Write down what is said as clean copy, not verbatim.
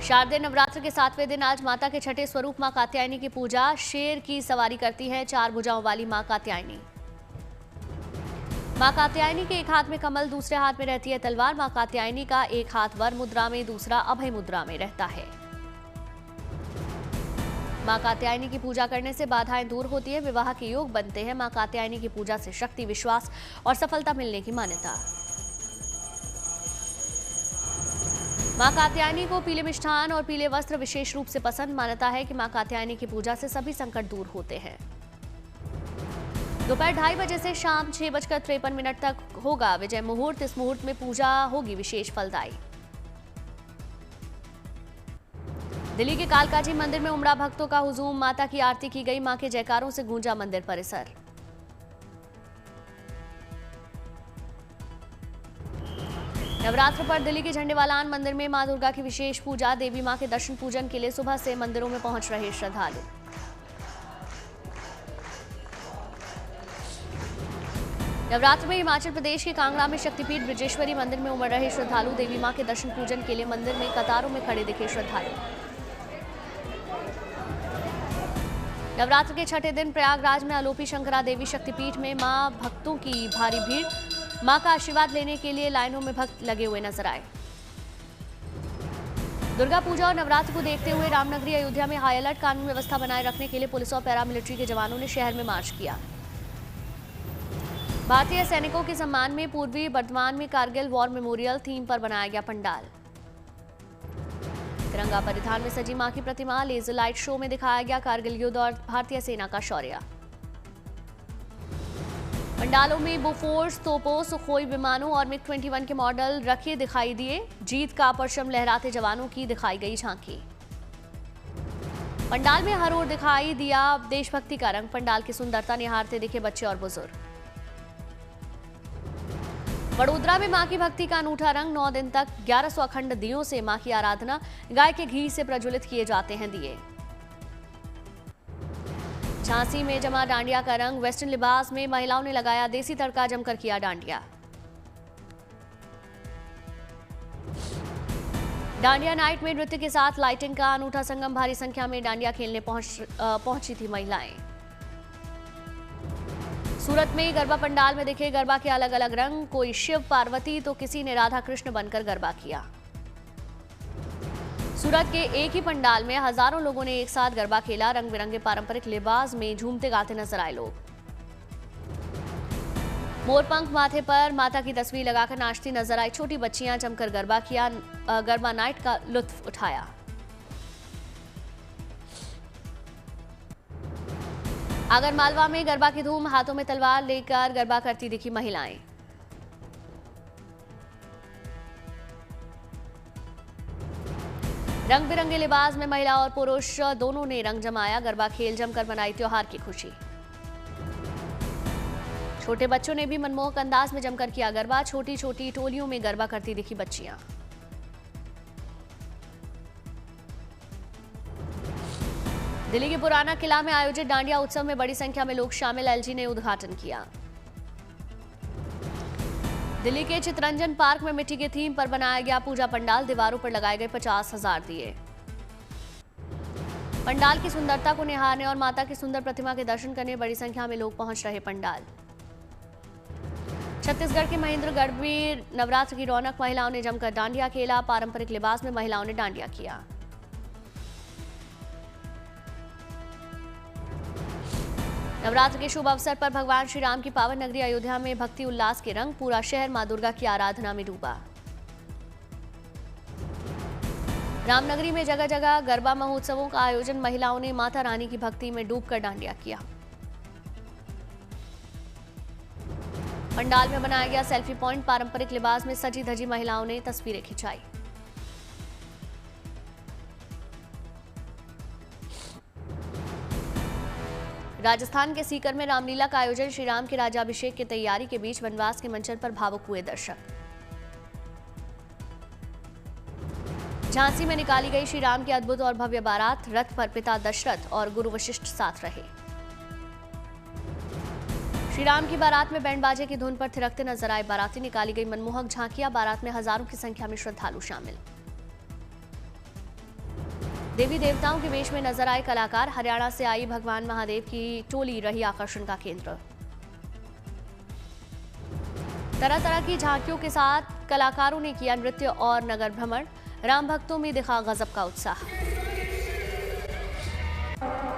शारदीय नवरात्र के 7वें दिन आज माता के छठे स्वरूप मां कात्यायनी की पूजा। शेर की सवारी करती है 4 भुजाओं वाली मां कात्यायनी। मां कात्यायनी के एक हाथ में कमल, दूसरे हाथ में रहती है तलवार। मां कात्यायनी का एक हाथ वर मुद्रा में, दूसरा अभय मुद्रा में रहता है। मां कात्यायनी की पूजा करने से बाधाएं दूर होती है, विवाह के योग बनते हैं। मां कात्यायनी की पूजा से शक्ति, विश्वास और सफलता मिलने की मान्यता। मां कात्यायनी को पीले मिष्ठान और पीले वस्त्र विशेष रूप से पसंद। मान्यता है कि मां कात्यायनी की पूजा से सभी संकट दूर होते हैं। दोपहर 2:30 बजे से शाम 6:53 तक होगा विजय मुहूर्त। इस मुहूर्त में पूजा होगी विशेष फलदायी। दिल्ली के कालकाजी मंदिर में उमड़ा भक्तों का हुजूम। माता की आरती की गई, मां के जयकारों से गूंजा मंदिर परिसर। नवरात्र पर दिल्ली के झंडेवालान मंदिर में मां दुर्गा की विशेष पूजा। देवी मां के दर्शन पूजन के लिए सुबह से मंदिरों में पहुंच रहे श्रद्धालु। नवरात्र में हिमाचल प्रदेश के कांगड़ा में शक्तिपीठ ब्रजेश्वरी मंदिर में उमड़ रहे श्रद्धालु। देवी मां के दर्शन पूजन के लिए मंदिर में कतारों में खड़े दिखे श्रद्धालु। नवरात्र के छठे दिन प्रयागराज में आलोपी शंकरा देवी शक्तिपीठ में मां भक्तों की भारी भीड़। मां का आशीर्वाद लेने के लिए लाइनों में भक्त लगे हुए नजर आए। दुर्गा पूजा और नवरात्र को देखते हुए रामनगरी अयोध्या में हाई अलर्ट। कानून व्यवस्था बनाए रखने के लिए पुलिस और पैरामिलिट्री के जवानों ने शहर में मार्च किया। भारतीय सैनिकों के सम्मान में पूर्वी बर्धमान में कारगिल वॉर मेमोरियल थीम पर बनाया गया पंडाल। तिरंगा परिधान में सजी मां की प्रतिमा। लेजर लाइट शो में दिखाया गया कारगिल युद्ध और भारतीय सेना का शौर्य। पंडालों में बोफोर्स तोपों, सुखोई विमानों और मिग 21 के मॉडल रखे दिखाई दिए। जीत का परचम लहराते जवानों की दिखाई गई झांकी। पंडाल में हर ओर दिखाई दिया देशभक्ति का रंग। पंडाल की सुंदरता निहारते दिखे बच्चे और बुजुर्ग। वडोदरा में मां की भक्ति का अनूठा रंग। 9 दिन तक 1100 अखंड दियों से मां की आराधना। गाय के घी से प्रज्वलित किए जाते हैं दिए। झांसी में जमा डांडिया का रंग। वेस्टर्न लिबास में महिलाओं ने लगाया देसी तड़का, जमकर किया डांडिया। डांडिया नाइट में नृत्य के साथ लाइटिंग का अनूठा संगम। भारी संख्या में डांडिया खेलने पहुंची थी महिलाएं। सूरत में गरबा पंडाल में दिखे गरबा के अलग अलग रंग। कोई शिव पार्वती तो किसी ने राधा कृष्ण बनकर गरबा किया। सूरत के एक ही पंडाल में हजारों लोगों ने एक साथ गरबा खेला। रंग बिरंगे पारंपरिक लिबास में झूमते गाते नजर आए लोग। मोरपंख माथे पर माता की तस्वीर लगाकर नाचती नजर आई छोटी बच्चियां। जमकर गरबा किया, गरबा नाइट का लुत्फ उठाया। आगरमालवा में गरबा की धूम। हाथों में तलवार लेकर गरबा करती दिखी महिलाएं। रंग बिरंगे लिबास में महिला और पुरुष दोनों ने रंग जमाया। गरबा खेल जमकर मनाई त्योहार की खुशी। छोटे बच्चों ने भी मनमोहक अंदाज में जमकर किया गरबा। छोटी छोटी टोलियों में गरबा करती दिखी बच्चियां। दिल्ली के पुराना किला में आयोजित डांडिया उत्सव में बड़ी संख्या में लोग शामिल। एलजी ने उद्घाटन किया। दिल्ली के चितरंजन पार्क में मिट्टी के थीम पर बनाया गया पूजा पंडाल। दीवारों पर लगाए गए 50,000 दिए। पंडाल की सुंदरता को निहारने और माता की सुंदर प्रतिमा के दर्शन करने बड़ी संख्या में लोग पहुंच रहे पंडाल। छत्तीसगढ़ के महेंद्रगढ़ में नवरात्र की रौनक। महिलाओं ने जमकर डांडिया खेला। पारंपरिक लिबास में महिलाओं ने डांडिया किया। नवरात्र के शुभ अवसर पर भगवान श्री राम की पावन नगरी अयोध्या में भक्ति उल्लास के रंग। पूरा शहर मां दुर्गा की आराधना में डूबा। रामनगरी में जगह जगह गरबा महोत्सवों का आयोजन। महिलाओं ने माता रानी की भक्ति में डूबकर डांडिया किया। पंडाल में बनाया गया सेल्फी पॉइंट। पारंपरिक लिबास में सजी धजी महिलाओं ने तस्वीरें खिंचाई। राजस्थान के सीकर में रामलीला का आयोजन। श्री राम के राज्याभिषेक की तैयारी के बीच वनवास के मंचन पर भावुक हुए दर्शक। झांसी में निकाली गई श्री राम की अद्भुत और भव्य बारात। रथ पर पिता दशरथ और गुरु वशिष्ठ साथ रहे। श्री राम की बारात में बैंड बाजे की धुन पर थिरकते नजर आए बाराती। निकाली गई मनमोहक झांकियां। बारात में हजारों की संख्या में श्रद्धालु शामिल। देवी देवताओं के वेश में नजर आए कलाकार। हरियाणा से आई भगवान महादेव की टोली रही आकर्षण का केंद्र। तरह तरह की झांकियों के साथ कलाकारों ने किया नृत्य और नगर भ्रमण। राम भक्तों में दिखा गजब का उत्साह।